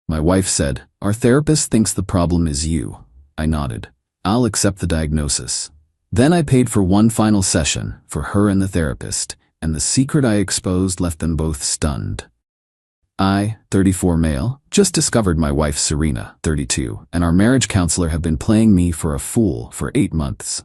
My wife said, "Our therapist thinks the problem is you." I nodded. "I'll accept the diagnosis." Then I paid for one final session for her and the therapist, and the secret I exposed left them both stunned. I, 34 male, just discovered my wife Serena, 32, and our marriage counselor have been playing me for a fool for 8 months.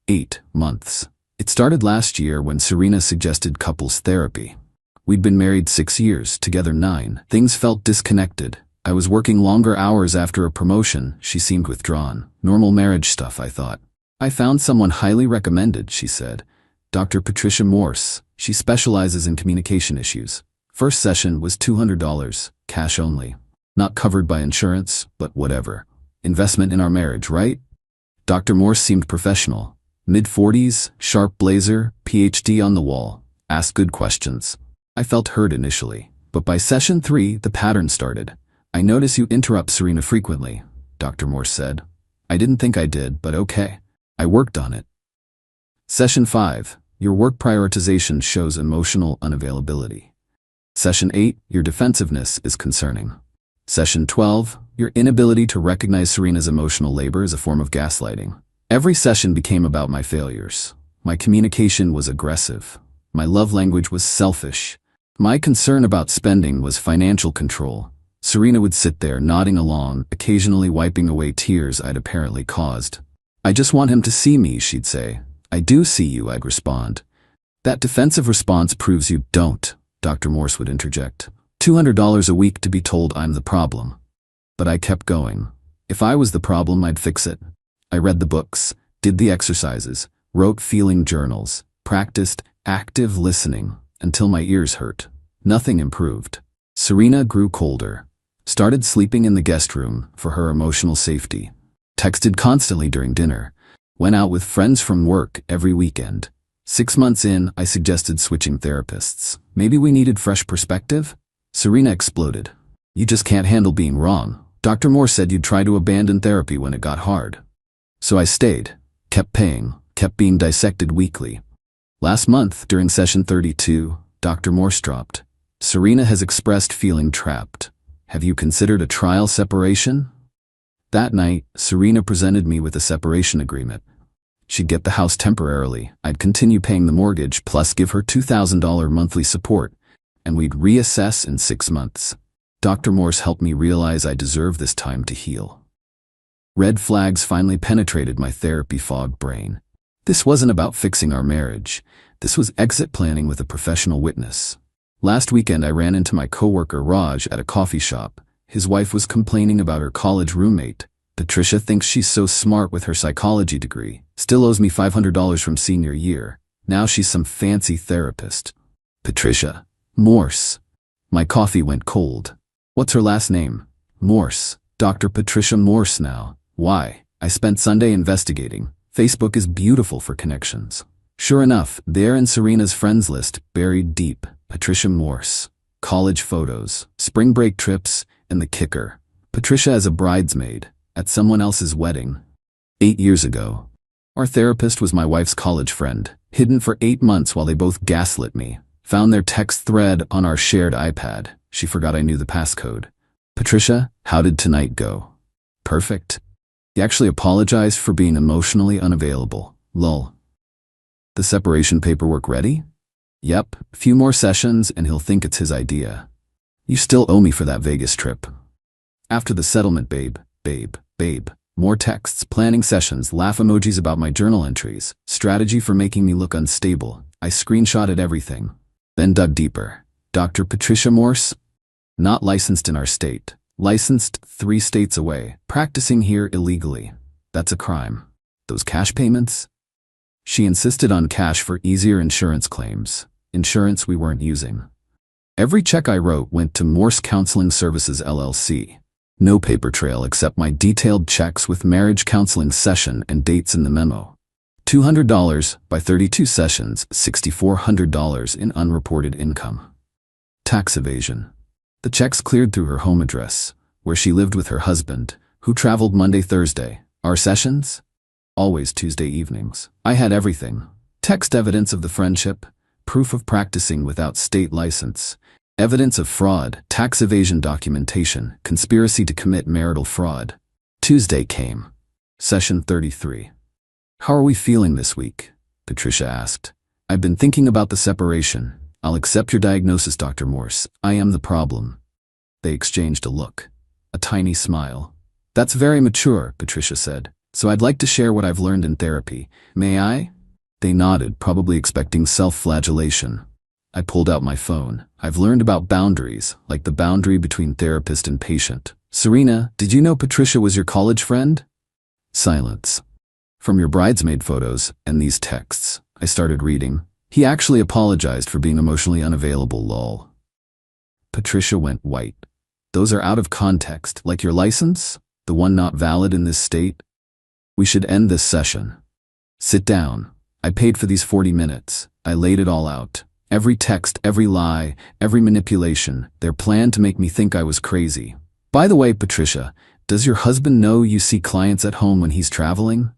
8 months. It started last year when Serena suggested couples therapy. We'd been married 6 years, together 9. Things felt disconnected. I was working longer hours after a promotion. She seemed withdrawn. Normal marriage stuff, I thought. "I found someone highly recommended," she said. "Dr. Patricia Morse. She specializes in communication issues. First session was $200, cash only. Not covered by insurance, but whatever. Investment in our marriage, right?" Dr. Morse seemed professional. Mid-40s, sharp blazer, PhD on the wall. Asked good questions. I felt heard initially, but by session 3, the pattern started. "I notice you interrupt Serena frequently," Dr. Morse said. I didn't think I did, but okay. I worked on it. Session 5, your work prioritization shows emotional unavailability. Session 8, your defensiveness is concerning. Session 12, your inability to recognize Serena's emotional labor is a form of gaslighting. Every session became about my failures. My communication was aggressive. My love language was selfish. My concern about spending was financial control. Serena would sit there nodding along, occasionally wiping away tears I'd apparently caused. "I just want him to see me," she'd say. "I do see you," I'd respond. "That defensive response proves you don't," Dr. Morse would interject. $200 a week to be told I'm the problem. But I kept going. If I was the problem, I'd fix it. I read the books, did the exercises, wrote feeling journals, practiced active listening until my ears hurt. Nothing improved. Serena grew colder. Started sleeping in the guest room for her emotional safety. Texted constantly during dinner. Went out with friends from work every weekend. 6 months in, I suggested switching therapists. Maybe we needed fresh perspective? Serena exploded. "You just can't handle being wrong. Dr. Moore said you'd try to abandon therapy when it got hard." So I stayed, kept paying, kept being dissected weekly. Last month, during session 32, Dr. Morse dropped. "Serena has expressed feeling trapped. Have you considered a trial separation?" That night, Serena presented me with a separation agreement. She'd get the house temporarily, I'd continue paying the mortgage plus give her $2,000 monthly support, and we'd reassess in 6 months. Dr. Morse helped me realize I deserve this time to heal. Red flags finally penetrated my therapy-fogged brain. This wasn't about fixing our marriage. This was exit planning with a professional witness. Last weekend I ran into my coworker Raj at a coffee shop. His wife was complaining about her college roommate. "Patricia thinks she's so smart with her psychology degree. Still owes me $500 from senior year. Now she's some fancy therapist." Patricia Morse. My coffee went cold. "What's her last name?" "Morse. Dr. Patricia Morse now." "Why?" I spent Sunday investigating. Facebook is beautiful for connections. Sure enough, there in Serena's friends list, buried deep, Patricia Morse. College photos, spring break trips, and the kicker. Patricia as a bridesmaid at someone else's wedding. 8 years ago. Our therapist was my wife's college friend, hidden for 8 months while they both gaslit me. Found their text thread on our shared iPad. She forgot I knew the passcode. "Patricia, how did tonight go?" "Perfect. He actually apologized for being emotionally unavailable. Lol." "The separation paperwork ready?" "Yep, few more sessions and he'll think it's his idea." "You still owe me for that Vegas trip." "After the settlement, babe. More texts, planning sessions, laugh emojis about my journal entries, strategy for making me look unstable. I screenshotted everything. Then dug deeper. Dr. Patricia Morse? Not licensed in our state. Licensed 3 states away. Practicing here illegally. That's a crime. Those cash payments? She insisted on cash for easier insurance claims. Insurance we weren't using. Every check I wrote went to Morse Counseling Services LLC. No paper trail except my detailed checks with marriage counseling session and dates in the memo. $200 by 32 sessions, $6,400 in unreported income. Tax evasion. The checks cleared through her home address, where she lived with her husband, who traveled Monday, Thursday. Our sessions? Always Tuesday evenings. I had everything. Text evidence of the friendship, proof of practicing without state license, Evidence of fraud, tax evasion documentation, conspiracy to commit marital fraud. Tuesday came. Session 33. How are we feeling this week? Patricia asked. I've been thinking about the separation. I'll accept your diagnosis, Dr. Morse. I am the problem. They exchanged a look. A tiny smile. That's very mature, Patricia said. So I'd like to share what I've learned in therapy. May I? They nodded, probably expecting self-flagellation. I pulled out my phone. I've learned about boundaries, like the boundary between therapist and patient. Serena, did you know Patricia was your college friend? Silence. From your bridesmaid photos and these texts, I started reading. He actually apologized for being emotionally unavailable, lol. Patricia went white. Those are out of context, like your license? The one not valid in this state? We should end this session. Sit down. I paid for these 40 minutes. I laid it all out. Every text, every lie, every manipulation, their plan to make me think I was crazy. By the way, Patricia, does your husband know you see clients at home when he's traveling?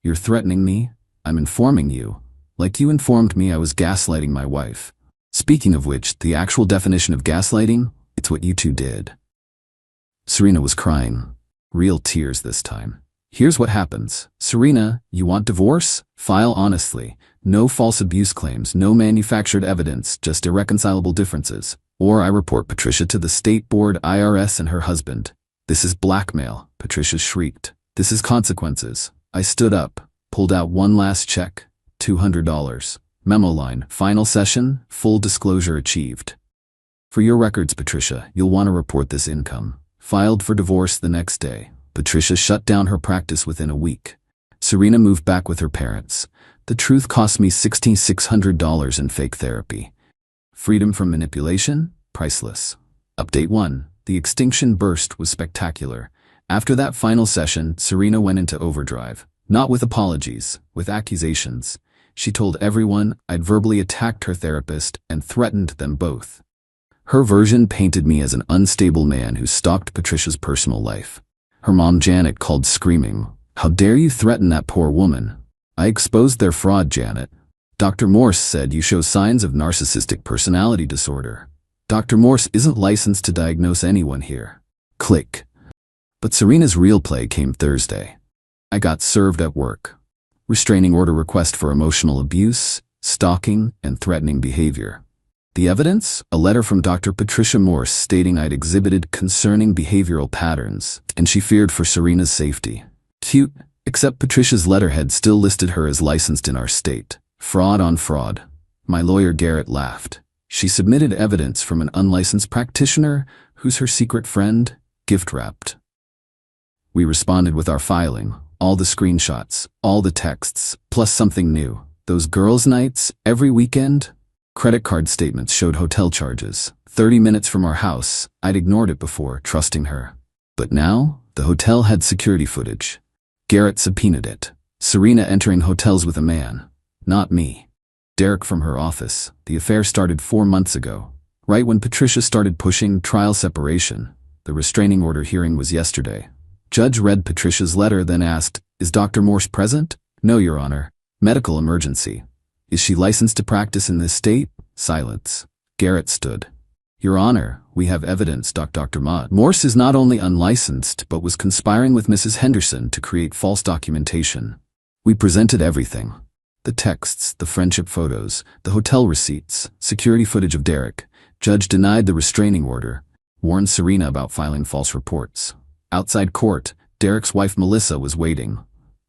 You're threatening me? I'm informing you. Like you informed me I was gaslighting my wife. Speaking of which, the actual definition of gaslighting, it's what you two did. Serena was crying. Real tears this time. Here's what happens. Serena, you want divorce? File honestly. No false abuse claims, no manufactured evidence, just irreconcilable differences. Or I report Patricia to the state board, IRS, and her husband. This is blackmail, Patricia shrieked. This is consequences. I stood up, pulled out one last check, $200. Memo line, final session, full disclosure achieved. For your records, Patricia, you'll want to report this income. Filed for divorce the next day. Patricia shut down her practice within a week. Serena moved back with her parents. The truth cost me $1,600 in fake therapy. Freedom from manipulation? Priceless. Update 1. The extinction burst was spectacular. After that final session, Serena went into overdrive. Not with apologies, with accusations. She told everyone I'd verbally attacked her therapist and threatened them both. Her version painted me as an unstable man who stalked Patricia's personal life. Her mom Janet called screaming, "How dare you threaten that poor woman?" I exposed their fraud, Janet. Dr. Morse said you show signs of narcissistic personality disorder. Dr. Morse isn't licensed to diagnose anyone here. Click. But Serena's real play came Thursday. I got served at work. Restraining order request for emotional abuse, stalking, and threatening behavior. The evidence? A letter from Dr. Patricia Morse stating I'd exhibited concerning behavioral patterns, and she feared for Serena's safety. Cute, except Patricia's letterhead still listed her as licensed in our state. Fraud on fraud. My lawyer Garrett laughed. She submitted evidence from an unlicensed practitioner who's her secret friend, gift-wrapped. We responded with our filing, all the screenshots, all the texts, plus something new. Those girls' nights, every weekend. Credit card statements showed hotel charges. 30 minutes from our house. I'd ignored it before, trusting her. But now, the hotel had security footage. Garrett subpoenaed it. Serena entering hotels with a man. Not me. Derek from her office. The affair started 4 months ago. Right when Patricia started pushing trial separation. The restraining order hearing was yesterday. Judge read Patricia's letter, then asked, "Is Dr. Morse present?" "No, Your Honor. Medical emergency." "Is she licensed to practice in this state?" Silence. Garrett stood. "Your Honor, we have evidence Dr. Morse is not only unlicensed, but was conspiring with Mrs. Henderson to create false documentation. We presented everything. The texts, the friendship photos, the hotel receipts, security footage of Derek. Judge denied the restraining order, warned Serena about filing false reports. Outside court, Derek's wife Melissa was waiting.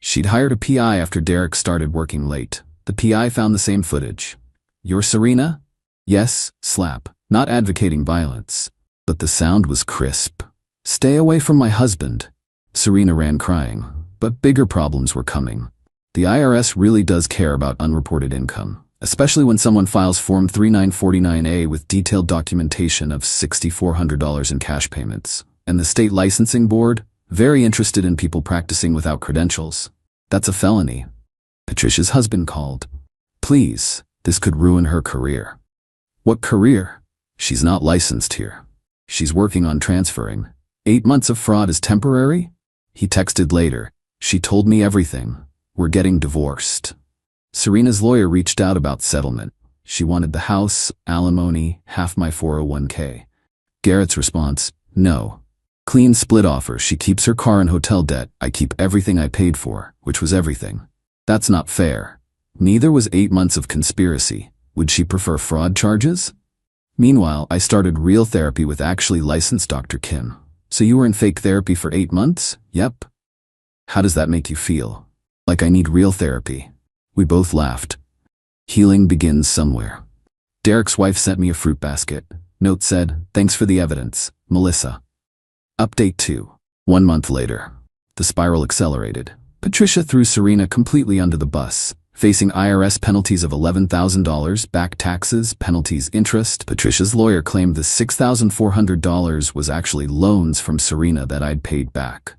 She'd hired a PI after Derek started working late. The PI found the same footage. "You're Serena?" "Yes," slap. Not advocating violence. But the sound was crisp. "Stay away from my husband." Serena ran crying. But bigger problems were coming. The IRS really does care about unreported income, especially when someone files Form 3949A with detailed documentation of $6,400 in cash payments. And the state licensing board, very interested in people practicing without credentials. That's a felony. Patricia's husband called. "Please, this could ruin her career." "What career?" "She's not licensed here. She's working on transferring. 8 months of fraud is temporary?" He texted later. "She told me everything. We're getting divorced." Serena's lawyer reached out about settlement. She wanted the house, alimony, half my 401k. Garrett's response, no. Clean split offer. She keeps her car and hotel debt. I keep everything I paid for, which was everything. That's not fair. Neither was 8 months of conspiracy. Would she prefer fraud charges? Meanwhile, I started real therapy with actually licensed Dr. Kim. So you were in fake therapy for 8 months? Yep. How does that make you feel? Like I need real therapy. We both laughed. Healing begins somewhere. Derek's wife sent me a fruit basket. Note said, thanks for the evidence, Melissa. Update 2. 1 month later. The spiral accelerated. Patricia threw Serena completely under the bus, facing IRS penalties of $11,000, back taxes, penalties, interest. Patricia's lawyer claimed the $6,400 was actually loans from Serena that I'd paid back.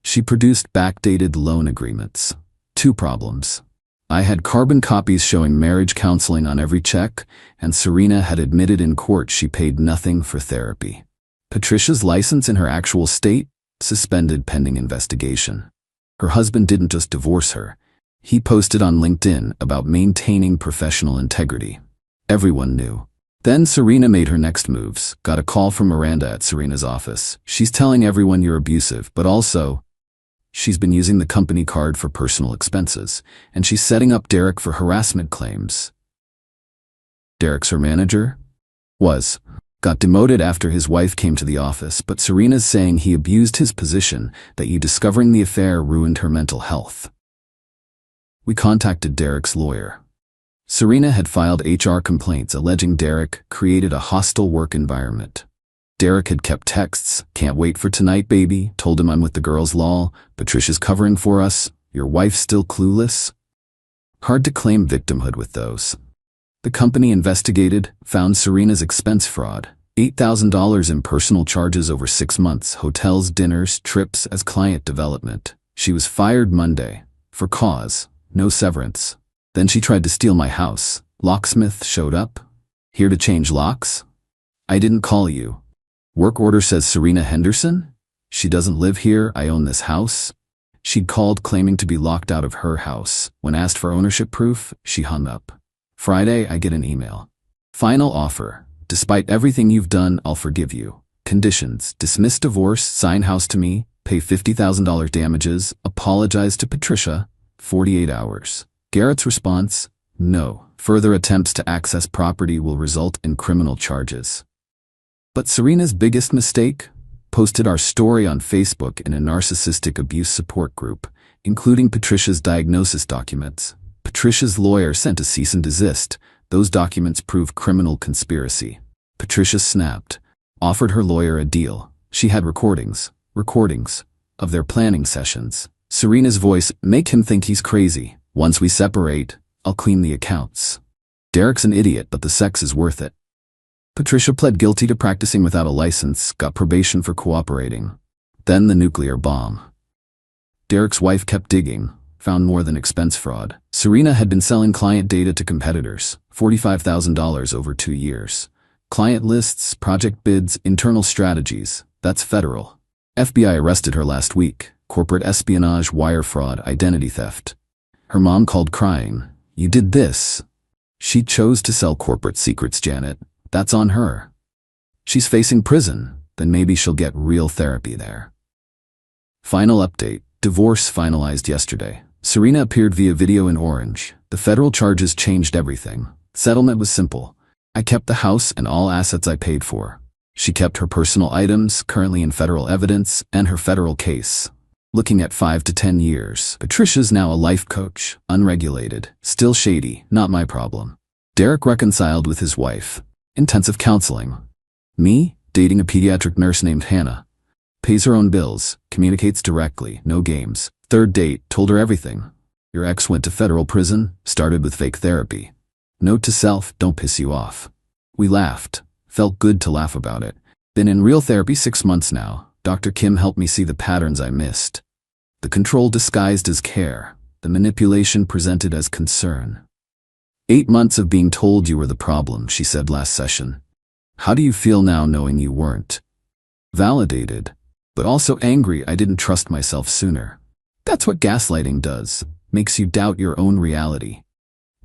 She produced backdated loan agreements. 2 problems. I had carbon copies showing marriage counseling on every check, and Serena had admitted in court she paid nothing for therapy. Patricia's license in her actual state, suspended pending investigation. Her husband didn't just divorce her. He posted on LinkedIn about maintaining professional integrity. Everyone knew. Then Serena made her next moves, got a call from Miranda at Serena's office. She's telling everyone you're abusive, but also, she's been using the company card for personal expenses, and she's setting up Derek for harassment claims. Derek's her manager? Got demoted after his wife came to the office, but Serena's saying he abused his position, that you discovering the affair ruined her mental health. We contacted Derek's lawyer. Serena had filed HR complaints alleging Derek created a hostile work environment. Derek had kept texts, can't wait for tonight baby, told him I'm with the girls lol, Patricia's covering for us, your wife's still clueless. Hard to claim victimhood with those. The company investigated, found Serena's expense fraud, $8,000 in personal charges over 6 months, hotels, dinners, trips as client development. She was fired Monday, for cause, no severance. Then she tried to steal my house. Locksmith showed up. Here to change locks? I didn't call you. Work order says Serena Henderson? She doesn't live here, I own this house. She'd called claiming to be locked out of her house. When asked for ownership proof, she hung up. Friday, I get an email. Final offer. Despite everything you've done, I'll forgive you. Conditions. Dismiss divorce, sign house to me, pay $50,000 damages, apologize to Patricia. 48 hours. Garrett's response, no. Further attempts to access property will result in criminal charges. But Serena's biggest mistake? Posted our story on Facebook in a narcissistic abuse support group, including Patricia's diagnosis documents. Patricia's lawyer sent a cease and desist. Those documents prove criminal conspiracy. Patricia snapped, offered her lawyer a deal. She had recordings of their planning sessions. Serena's voice, make him think he's crazy. Once we separate, I'll clean the accounts. Derek's an idiot, but the sex is worth it. Patricia pled guilty to practicing without a license, got probation for cooperating. Then the nuclear bomb. Derek's wife kept digging, found more than expense fraud. Serena had been selling client data to competitors, $45,000 over 2 years. Client lists, project bids, internal strategies, that's federal. FBI arrested her last week. Corporate espionage, wire fraud, identity theft. Her mom called crying, you did this. She chose to sell corporate secrets, Janet. That's on her. She's facing prison, then maybe she'll get real therapy there. Final update, divorce finalized yesterday. Serena appeared via video in Orange. The federal charges changed everything. Settlement was simple. I kept the house and all assets I paid for. She kept her personal items, currently in federal evidence, and her federal case. Looking at 5 to 10 years. Patricia's now a life coach, unregulated, still shady, not my problem. Derek reconciled with his wife. Intensive counseling. Me, dating a pediatric nurse named Hannah. Pays her own bills, communicates directly, no games. Third date, told her everything. Your ex went to federal prison, started with fake therapy. Note to self, don't piss you off. We laughed. Felt good to laugh about it. Been in real therapy 6 months now. Dr. Kim helped me see the patterns I missed. The control disguised as care. The manipulation presented as concern. 8 months of being told you were the problem, she said last session. How do you feel now knowing you weren't? Validated, but also angry I didn't trust myself sooner. That's what gaslighting does. Makes you doubt your own reality.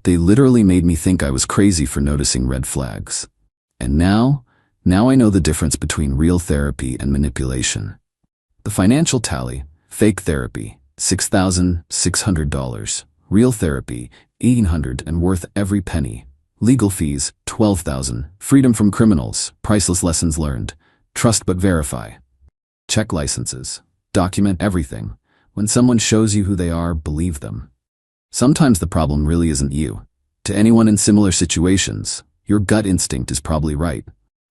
They literally made me think I was crazy for noticing red flags. And now I know the difference between real therapy and manipulation. The financial tally: fake therapy, $6,600. Real therapy, $1,800 and worth every penny. Legal fees, $12,000. Freedom from criminals, priceless lessons learned. Trust but verify. Check licenses. Document everything. When someone shows you who they are, believe them. Sometimes the problem really isn't you. To anyone in similar situations, your gut instinct is probably right.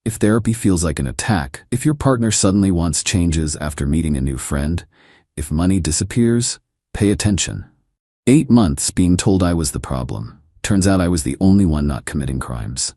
If therapy feels like an attack, if your partner suddenly wants changes after meeting a new friend, if money disappears, pay attention. 8 months being told I was the problem. Turns out I was the only one not committing crimes.